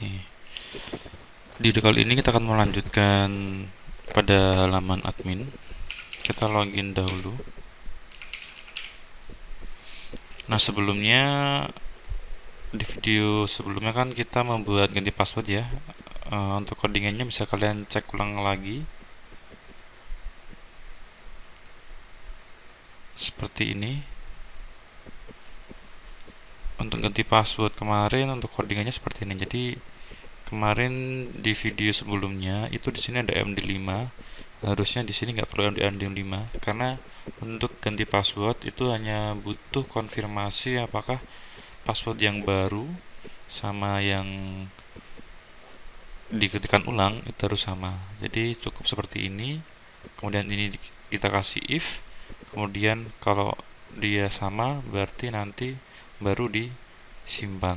Oke. Di video kali ini kita akan melanjutkan pada halaman admin. Kita login dahulu. Nah, sebelumnya di video sebelumnya kan kita membuat ganti password ya. Untuk codingannya bisa kalian cek ulang lagi. Seperti ini. Untuk ganti password kemarin untuk codingannya seperti ini. Jadi kemarin di video sebelumnya itu di sini ada MD5. Harusnya di sini nggak perlu MD5 karena untuk ganti password itu hanya butuh konfirmasi apakah password yang baru sama yang diketikkan ulang itu harus sama. Jadi cukup seperti ini. Kemudian ini kita kasih if. Kemudian kalau dia sama berarti nanti baru disimpan.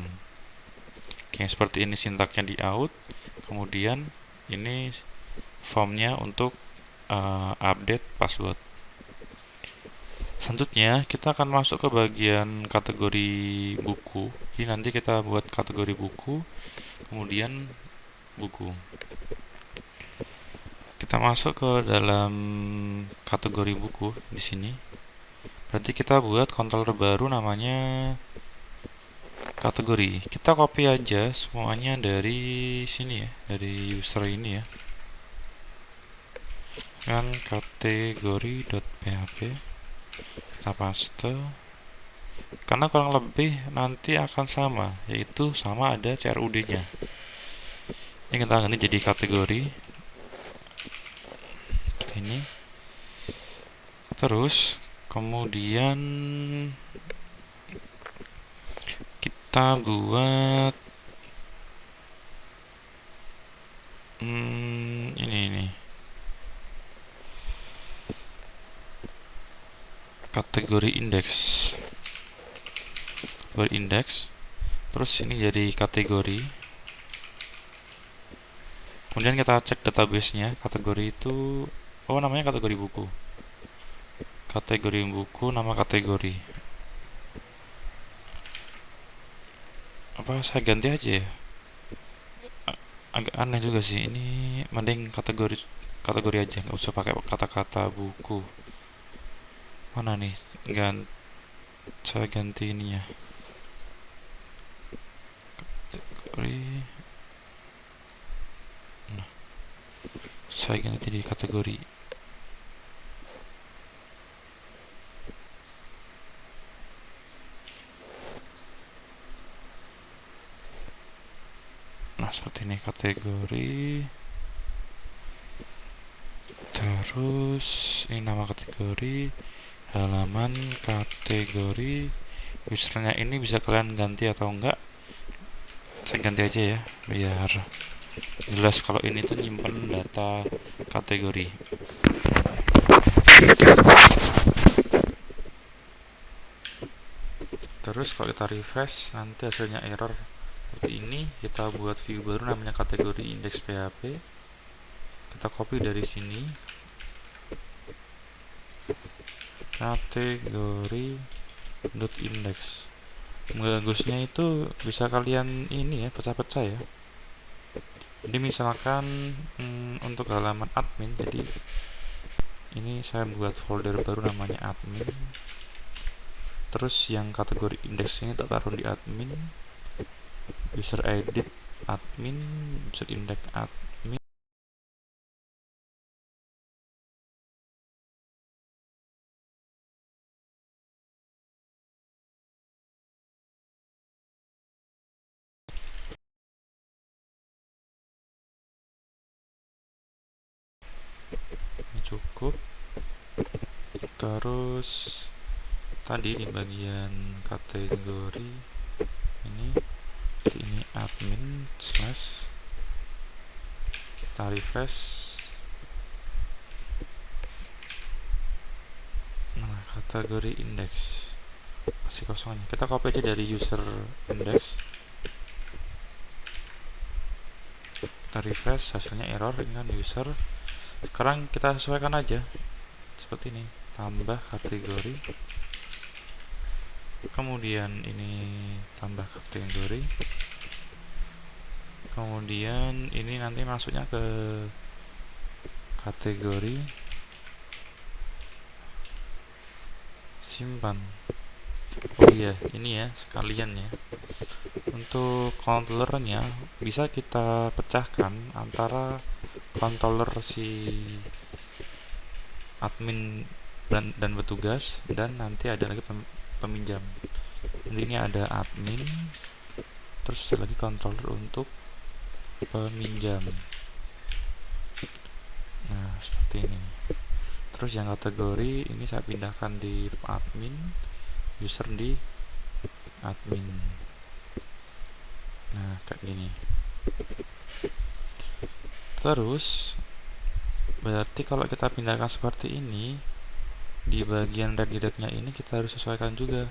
Oke, seperti ini sintaknya di out. Kemudian ini formnya untuk update password. Selanjutnya kita akan masuk ke bagian kategori buku. Jadi nanti kita buat kategori buku, kemudian buku. Kita masuk ke dalam kategori buku di sini. Berarti kita buat controller baru namanya kategori. Kita copy aja semuanya dari sini ya, dari user ini ya. Kan kategori.php kita paste. Karena kurang lebih nanti akan sama, yaitu sama ada CRUD-nya. Ini kita ganti jadi kategori. Ini. Terus kemudian kita buat ini kategori indeks. Terus ini jadi kategori. Kemudian kita cek database-nya. Kategori itu namanya kategori buku. Kategori buku, nama kategori. Apa saya ganti aja ya? Agak aneh juga sih. Ini mending kategori aja, nggak usah pakai kata-kata buku. Mana nih? Saya ganti ininya. Kategori. Nah, saya ganti di kategori. Nah, seperti ini kategori. Terus ini nama kategori, halaman kategori, usernya ini bisa kalian ganti atau enggak. Saya ganti aja ya, biar jelas kalau ini tuh nyimpen data kategori. Terus kalau kita refresh nanti hasilnya error seperti ini. Kita buat view baru namanya kategori index PHP. Kita copy dari sini. Kategori .index. Bagusnya itu bisa kalian ini ya, pecah-pecah ya. Jadi misalkan untuk halaman admin, jadi ini saya buat folder baru namanya admin. Terus yang kategori index ini tak taruh di admin. User edit admin, user index admin. Cukup. Terus tadi di bagian kategori ini admin slash, kita refresh. Nah, kategori index masih kosongnya, kita copy aja dari user index. Kita refresh, hasilnya error dengan user. Sekarang kita sesuaikan aja seperti ini, tambah kategori, kemudian ini tambah kategori, Kemudian ini nanti masuknya ke kategori simpan. Oh iya, ini ya sekalian ya. Untuk controllernya bisa kita pecahkan antara controller si admin dan petugas, dan nanti ada lagi peminjam. Jadi ini ada admin, terus ada lagi controller untuk peminjam. Nah, seperti ini. Terus yang kategori ini saya pindahkan di admin, user di admin. Nah, kayak gini. Terus berarti kalau kita pindahkan seperti ini, di bagian redirect-nya ini kita harus sesuaikan juga.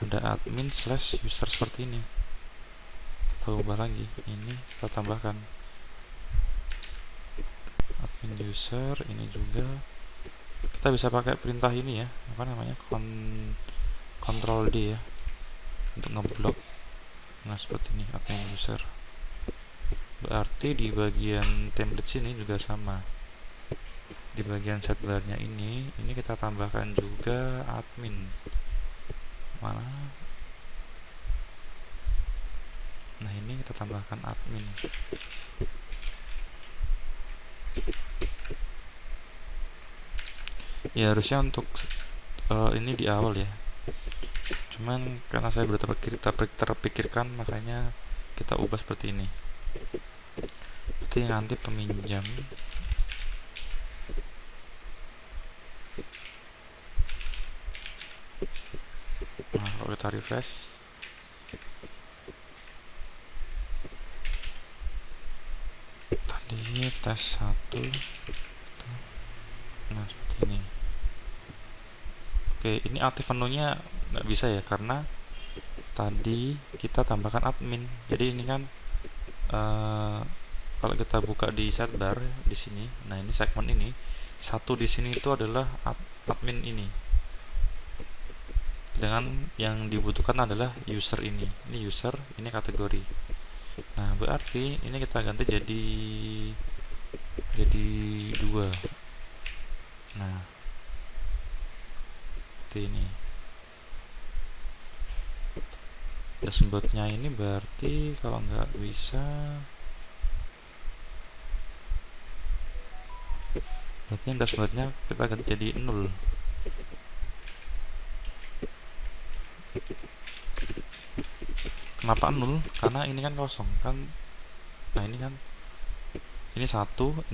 Ada admin / user seperti ini. Kita ubah lagi. Ini kita tambahkan admin user, ini juga. Kita bisa pakai perintah ini ya, apa namanya, Ctrl D ya, untuk ngeblok. Nah, seperti ini admin user. Berarti di bagian template sini juga sama. Di bagian sidebar-nya ini kita tambahkan juga admin. Mana? Nah, ini kita tambahkan admin. Ya, harusnya untuk ini di awal ya. Cuman karena saya baru terpikirkan, makanya kita ubah seperti ini. Berarti nanti peminjam. Nah, kalau kita refresh, tadi tes 1. Nah, seperti ini. Oke, ini aktif menunya nggak bisa ya, karena tadi kita tambahkan admin. Jadi ini kan kalau kita buka di sidebar di sini, nah ini segmen ini satu di sini itu adalah admin ini, dengan yang dibutuhkan adalah user ini. Ini user, ini kategori. Nah, berarti ini kita ganti jadi 2. Nah, seperti ini. Dashboardnya ini berarti kalau nggak bisa, berarti yang dashboardnya kita ganti jadi 0. Kenapa 0? Karena ini kan kosong kan. Nah, ini kan, ini 1,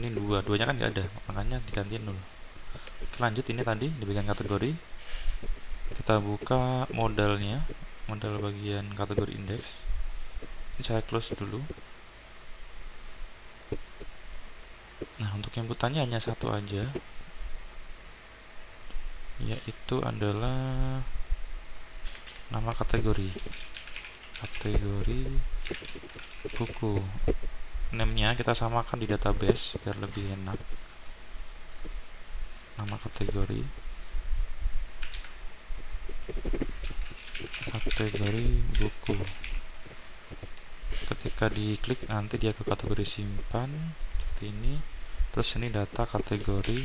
ini 2, 2 nya kan nggak ada, makanya diganti 0. Lanjut, ini tadi di bagian kategori kita buka modalnya, modal bagian kategori index. Ini saya close dulu. Nah, untuk inputannya hanya satu aja, yaitu adalah nama kategori buku. Name-nya kita samakan di database biar lebih enak. Nama kategori buku. Ketika diklik nanti dia ke kategori simpan seperti ini. Terus ini data kategori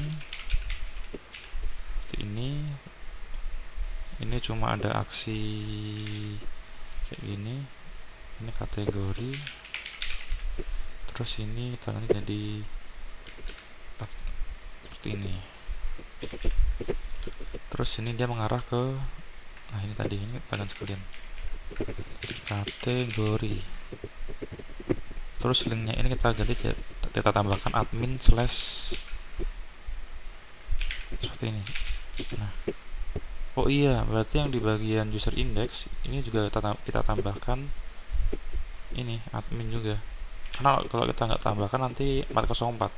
seperti ini. Ini cuma ada aksi kayak gini. Ini kategori. Terus ini kita ganti jadi seperti ini. Terus ini dia mengarah ke, nah ini tadi, ini kita ganti sekalian kategori. Terus linknya ini kita ganti, kita tambahkan admin / seperti ini. Nah, oh iya, berarti yang di bagian user index ini juga kita tambahkan ini admin juga, karena kalau kita nggak tambahkan nanti 404.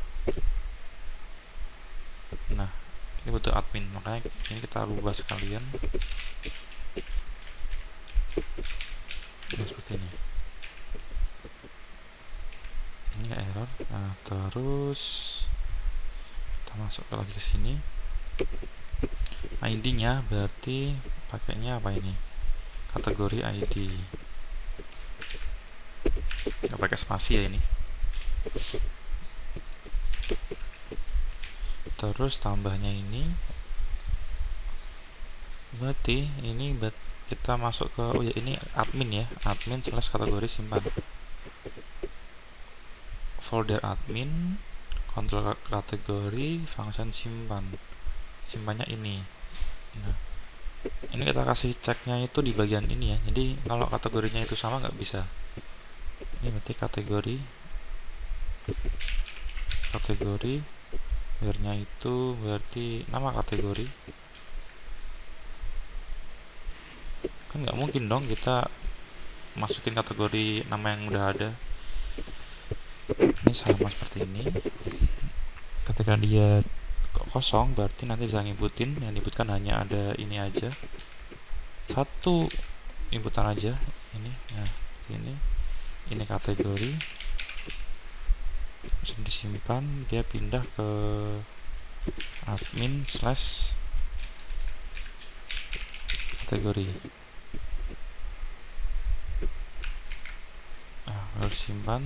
Nah, ini butuh admin, makanya ini kita rubah sekalian. Nah, seperti ini. Ini nggak error. Nah, terus kita masuk lagi ke sini. ID-nya berarti pakainya apa ini? Kategori ID. nggak pakai spasi ya ini. Terus tambahnya ini berarti ini kita masuk ke, oh ya ini admin ya, admin slash kategori simpan, folder admin, kontrol kategori, function simpan, simpannya ini. Nah, ini kita kasih ceknya itu di bagian ini ya, jadi kalau kategorinya itu sama nggak bisa. Ini berarti kategori where-nya itu berarti nama kategori. Kan nggak mungkin dong kita masukin kategori nama yang udah ada. Ini sama seperti ini. Ketika dia kosong berarti nanti bisa ngikutin, yang diinputkan hanya ada ini aja, satu inputan aja ini. Nah ini kategori, bisa disimpan, dia pindah ke admin slash kategori. Nah, kalau disimpan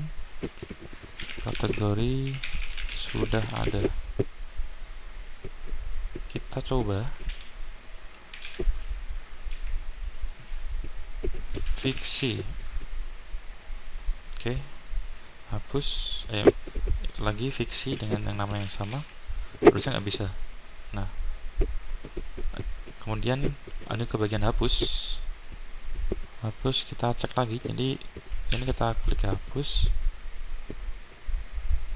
kategori sudah ada. Kita coba fiksi. Oke, hapus. Itu lagi fiksi dengan yang nama yang sama, harusnya nggak bisa. Nah, kemudian ada ke bagian hapus kita cek lagi. Jadi ini kita klik hapus.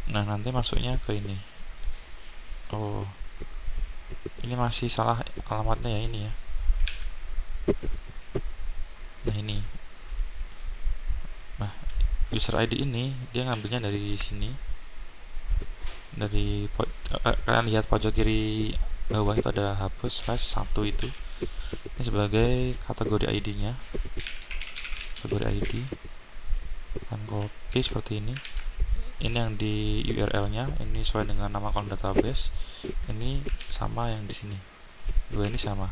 Nah, nanti masuknya ke ini. Oh, ini masih salah alamatnya ya, ini ya. Nah, ini. Nah, user ID ini dia ngambilnya dari sini. Dari kalian lihat pojok kiri bawah itu ada hapus slash 1 itu. Ini sebagai kategori ID-nya. Kategori ID. Dan copy seperti ini. Ini yang di URL-nya, ini sesuai dengan nama kolom database. Ini sama yang di sini. Dua ini sama.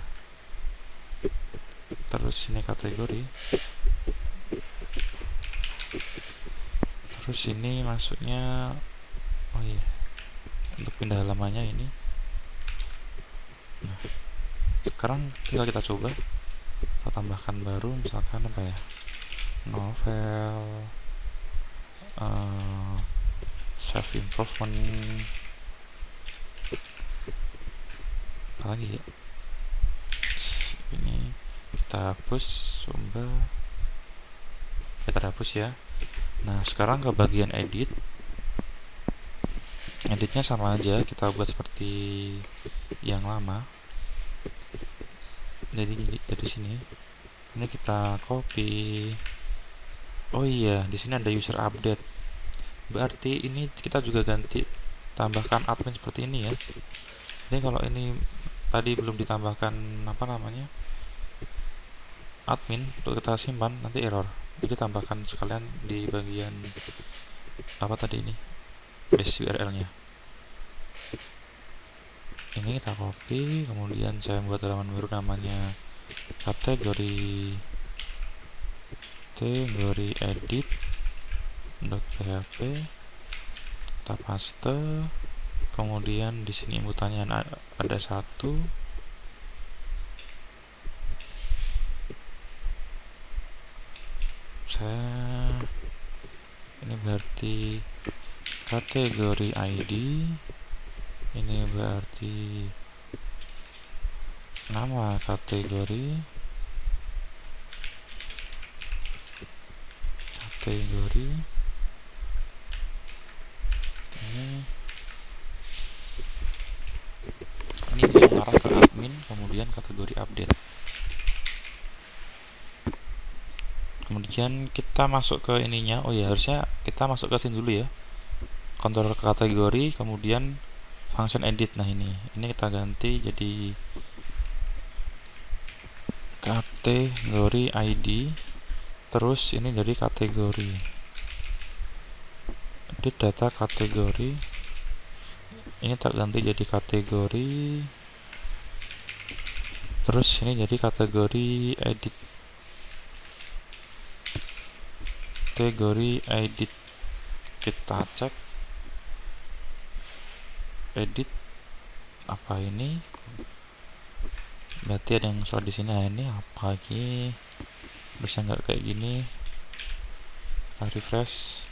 Terus ini kategori. Terus ini masuknya, oh iya, untuk pindah halamannya ini. Nah, sekarang tinggal kita coba. Kita tambahkan baru, misalkan apa ya? Novel, self improvement, apa lagi ya? Ini kita hapus, coba kita hapus ya. Nah, sekarang ke bagian edit. Editnya sama aja, kita buat seperti yang lama. Jadi dari sini ini kita copy. Oh iya, di sini ada user update. Berarti ini kita juga ganti, tambahkan admin seperti ini ya. Jadi kalau ini tadi belum ditambahkan apa namanya, admin, untuk kita simpan nanti error. Jadi tambahkan sekalian di bagian apa tadi ini, base URL-nya. Ini kita copy, kemudian saya buat halaman baru namanya kategori edit .php, kita paste, kemudian di sini inputannya ada 1. Ini berarti kategori ID, ini berarti nama kategori, ini mengarah ke admin, kemudian kategori update. Kemudian kita masuk ke ininya. Oh ya, harusnya kita masuk ke sini dulu ya, kontrol kategori, kemudian function edit. Nah, ini kita ganti jadi kategori ID. Terus ini jadi kategori edit data kategori. Ini tak ganti jadi kategori. Terus ini jadi kategori edit. kategori edit. Kita cek edit apa ini, berarti ada yang salah di sini. Nah, ini apa lagi, harusnya nggak kayak gini. Kita refresh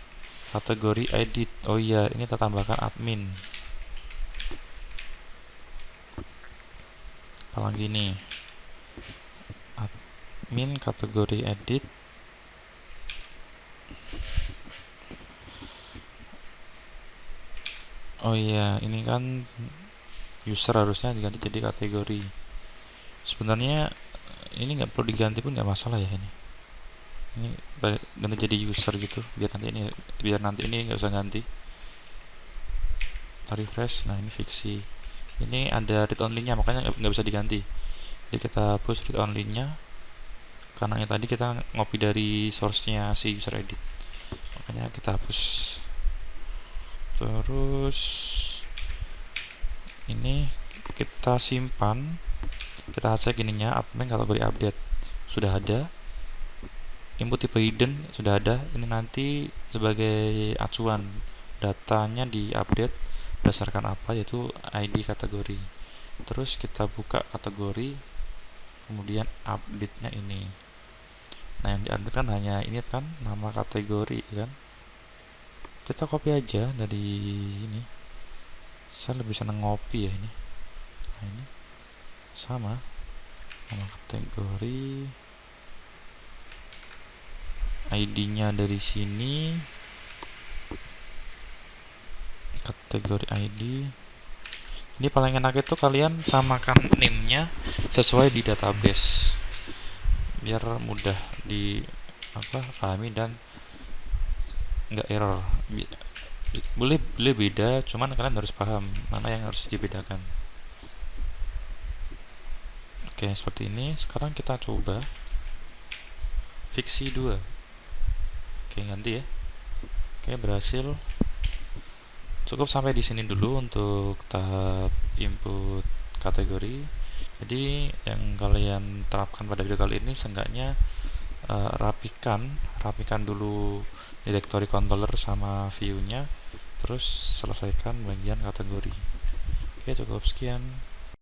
kategori edit. Oh iya, ini kita tambahkan admin. Kalau gini, admin kategori edit. Oh iya, ini kan user harusnya diganti jadi kategori. Sebenarnya ini nggak perlu diganti pun nggak masalah ya ini. Ini ganti jadi user gitu, biar nanti ini nggak usah ganti. Kita refresh. Nah, ini fiksi. Ini ada read only-nya, makanya nggak bisa diganti. Jadi kita hapus read only-nya, karena yang tadi kita ngopi dari source-nya si user edit, makanya kita hapus. Terus ini kita simpan, kita cek ininya admin kategori update sudah ada, input tipe hidden sudah ada. Ini nanti sebagai acuan datanya di update berdasarkan apa, yaitu ID kategori. Terus kita buka kategori, kemudian update-nya ini. Nah, yang diupdate kan hanya ini kan, nama kategori kan. Kita copy aja dari ini. Saya lebih senang ngopi ya ini. Nah, ini sama nama kategori, ID-nya dari sini, kategori ID. Ini paling enak itu kalian samakan name-nya sesuai di database, biar mudah di pahami dan nggak error. Boleh beda, cuman kalian harus paham mana yang harus dibedakan. Oke, seperti ini. Sekarang kita coba fiksi 2. Oke, ganti ya. Oke, berhasil. Cukup sampai di sini dulu untuk tahap input kategori. Jadi yang kalian terapkan pada video kali ini seenggaknya rapikan dulu directory controller sama view-nya, terus selesaikan bagian kategori. Oke, cukup sekian.